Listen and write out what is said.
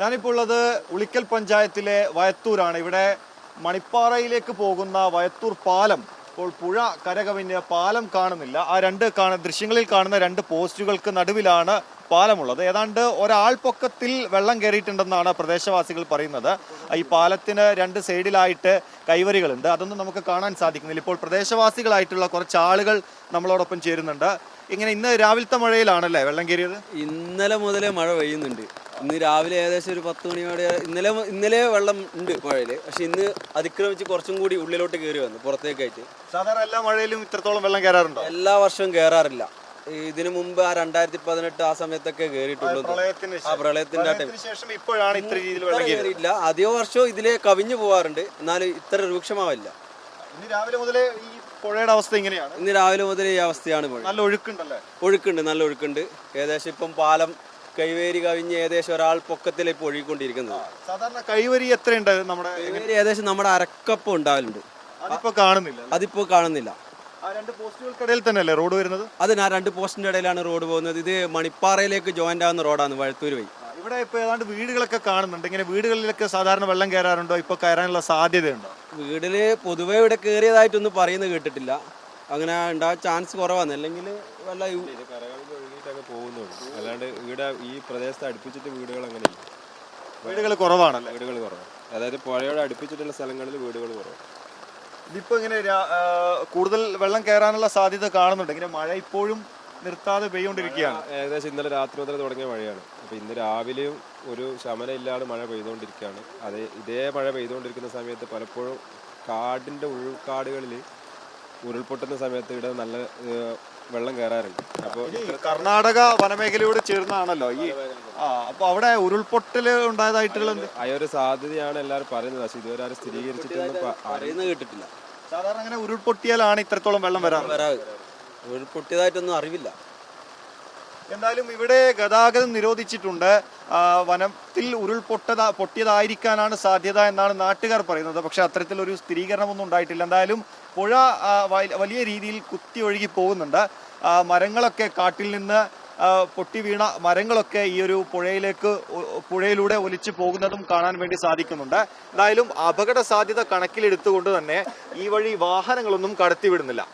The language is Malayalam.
ഞാനിപ്പോൾ ഉള്ളത് ഉളിക്കൽ പഞ്ചായത്തിലെ വയത്തൂരാണ്. ഇവിടെ മണിപ്പാറയിലേക്ക് പോകുന്ന വയത്തൂർ പാലം, ഇപ്പോൾ പുഴ കരകവിഞ്ഞ് പാലം കാണുന്നില്ല. ആ ദൃശ്യങ്ങളിൽ കാണുന്ന രണ്ട് പോസ്റ്റുകൾക്ക് നടുവിലാണ് പാലമുള്ളത്. ഏതാണ്ട് ഒരാൾ പൊക്കത്തിൽ വെള്ളം കയറിയിട്ടുണ്ടെന്നാണ് പ്രദേശവാസികൾ പറയുന്നത്. ഈ പാലത്തിന് രണ്ട് സൈഡിലായിട്ട് കൈവരികളുണ്ട്, അതൊന്നും നമുക്ക് കാണാൻ സാധിക്കുന്നില്ല. ഇപ്പോൾ പ്രദേശവാസികളായിട്ടുള്ള കുറച്ച് ആളുകൾ നമ്മളോടൊപ്പം ചേരുന്നുണ്ട്. ഇങ്ങനെ ഇന്ന് രാവിലത്തെ മഴയിലാണല്ലേ വെള്ളം കയറിയത്? ഇന്നലെ മുതലേ മഴ പെയ്യുന്നുണ്ട്. ഇന്ന് രാവിലെ ഏകദേശം ഒരു 10 മണിയോടെ ഇന്നലെ വെള്ളം ഉണ്ട് മഴയില്. പക്ഷെ ഇന്ന് അതിക്രമിച്ച് കുറച്ചും കൂടി ഉള്ളിലോട്ട് കയറി വന്നു പുറത്തേക്കായിട്ട്. സാധാരണ എല്ലാ മഴയിലും ഇത്രത്തോളം വെള്ളം കയറാറുണ്ടോ? എല്ലാ വർഷവും കയറാറില്ല. ഇതിനു മുമ്പ് 2018 ആ സമയത്തൊക്കെ കയറിയിട്ടുള്ളൂ. പ്രളയത്തിന്റെ ശേഷം ഇപ്പോഴാണ് ഇത്ര രീതിയിൽ വെള്ളം കയറിയില്ല. അധിക വർഷവും ഇതിലെ കവിഞ്ഞു പോവാറുണ്ട്, എന്നാലും ഇത്ര രൂക്ഷമാവില്ല. ഇന്ന് രാവിലെ മുതലേ ഈ പുഴയുടെ അവസ്ഥ ഇങ്ങനെയാണ്. ഇന്ന് രാവിലെ മുതൽ ഈ അവസ്ഥയാണ്. നല്ല ഒഴുക്കുണ്ടല്ലേ? നല്ല ഒഴുക്കുണ്ട്. ഏകദേശം ഇപ്പം പാലം കൈവേരി കവിഞ്ഞ് ഏകദേശം ഒരാൾ പൊക്കത്തിൽ ഇപ്പോൾ ഒഴുകിക്കൊണ്ടിരിക്കുന്നത്. സാധാരണ കൈവരി എത്രയുണ്ട്? നമ്മുടെ കൈവേരി ഏകദേശം നമ്മുടെ അരക്കപ്പം ഉണ്ടാവലുണ്ട്. അതിപ്പോ കാണുന്നില്ല. ആ രണ്ട് പോസ്റ്റുകൾക്കിടയിൽ തന്നെയല്ലേ റോഡ് വരുന്നത്? അതിന് ആ രണ്ട് പോസ്റ്റിന്റെ ഇടയിലാണ് റോഡ് പോകുന്നത്. ഇത് മണിപ്പാറയിലേക്ക് ജോയിന്റ് ആവുന്ന റോഡാണ്, വഴുത്തൂർ വഴി. ഇവിടെ ഇപ്പൊ ഏതാണ്ട് വീടുകളൊക്കെ കാണുന്നുണ്ട്. ഇങ്ങനെ വീടുകളിലൊക്കെ സാധാരണ വെള്ളം കയറാറുണ്ടോ? ഇപ്പൊ കയറാനുള്ള സാധ്യതയുണ്ടോ? വീട്ടില് പൊതുവെ ഇവിടെ കയറിയതായിട്ടൊന്നും പറയുന്നത് കേട്ടിട്ടില്ല. അങ്ങനെ ഉണ്ടാകാൻ ചാൻസ് കുറവാണ്. അല്ലെങ്കിൽ വല്ല പോകുന്നുള്ളൂ. അല്ലാണ്ട് ഇവിടെ ഈ പ്രദേശത്ത് അടുപ്പിച്ചിട്ട് വീടുകൾ കുറവാണല്ലോ. വീടുകൾ കുറവാണ്. അതായത് പുഴയോട് അടുപ്പിച്ചിട്ടുള്ള സ്ഥലങ്ങളിൽ വീടുകൾ കുറവാണ്. ഇതിപ്പോ ഇങ്ങനെ കൂടുതൽ വെള്ളം കയറാനുള്ള സാധ്യത കാണുന്നുണ്ട്. ഇങ്ങനെ മഴ ഇപ്പോഴും നിർത്താതെ പെയ്തുകൊണ്ടിരിക്കുകയാണ്. ഏകദേശം ഇന്നലെ രാത്രി മുതൽ തുടങ്ങിയ മഴയാണ്. അപ്പൊ ഇന്ന് രാവിലെയും ഒരു ശമനം ഇല്ലാതെ മഴ പെയ്തുകൊണ്ടിരിക്കുകയാണ്. ഇതേ മഴ പെയ്തുകൊണ്ടിരിക്കുന്ന സമയത്ത് പലപ്പോഴും കാടിന്റെ ഉൾക്കാടുകളിൽ ഉരുൾപൊട്ടുന്ന സമയത്ത് ഇവിടെ നല്ല വെള്ളം കയറാറുണ്ട്. അപ്പോൾ കർണാടക വനമേഖലയോട് ചേർന്നാണല്ലോ ഈ അപ്പൊ അവിടെ ഉരുൾപൊട്ടല് ഉണ്ടായതായിട്ടുള്ള ആ ഒരു സാധ്യതയാണ് എല്ലാവരും പറയുന്നത്. പക്ഷെ ഇതുവരെ ആരും സ്ഥിരീകരിച്ചിട്ടൊന്നും കേട്ടിട്ടില്ല. സാധാരണ അങ്ങനെ ഉരുൾപൊട്ടിയാലാണ് ഇത്രത്തോളം വെള്ളം വരാറ്. ഉരുൾപൊട്ടിയതായിട്ടൊന്നും അറിവില്ല. എന്തായാലും ഇവിടെ ഗതാഗതം നിരോധിച്ചിട്ടുണ്ട്. വനത്തിൽ പൊട്ടിയതായിരിക്കാനാണ് സാധ്യത എന്നാണ് നാട്ടുകാർ പറയുന്നത്. പക്ഷെ അത്തരത്തിലൊരു സ്ഥിരീകരണമൊന്നും ഉണ്ടായിട്ടില്ല. എന്തായാലും പുഴ വലിയ രീതിയിൽ കുത്തി ഒഴുകി പോകുന്നുണ്ട്. മരങ്ങളൊക്കെ കാട്ടിൽ നിന്ന് പൊട്ടി വീണ മരങ്ങളൊക്കെ ഈ ഒരു പുഴയിലൂടെ ഒലിച്ചു പോകുന്നതും കാണാൻ വേണ്ടി സാധിക്കുന്നുണ്ട്. എന്തായാലും അപകട സാധ്യത കണക്കിലെടുത്തുകൊണ്ട് തന്നെ ഈ വഴി വാഹനങ്ങളൊന്നും കടത്തിവിടുന്നില്ല.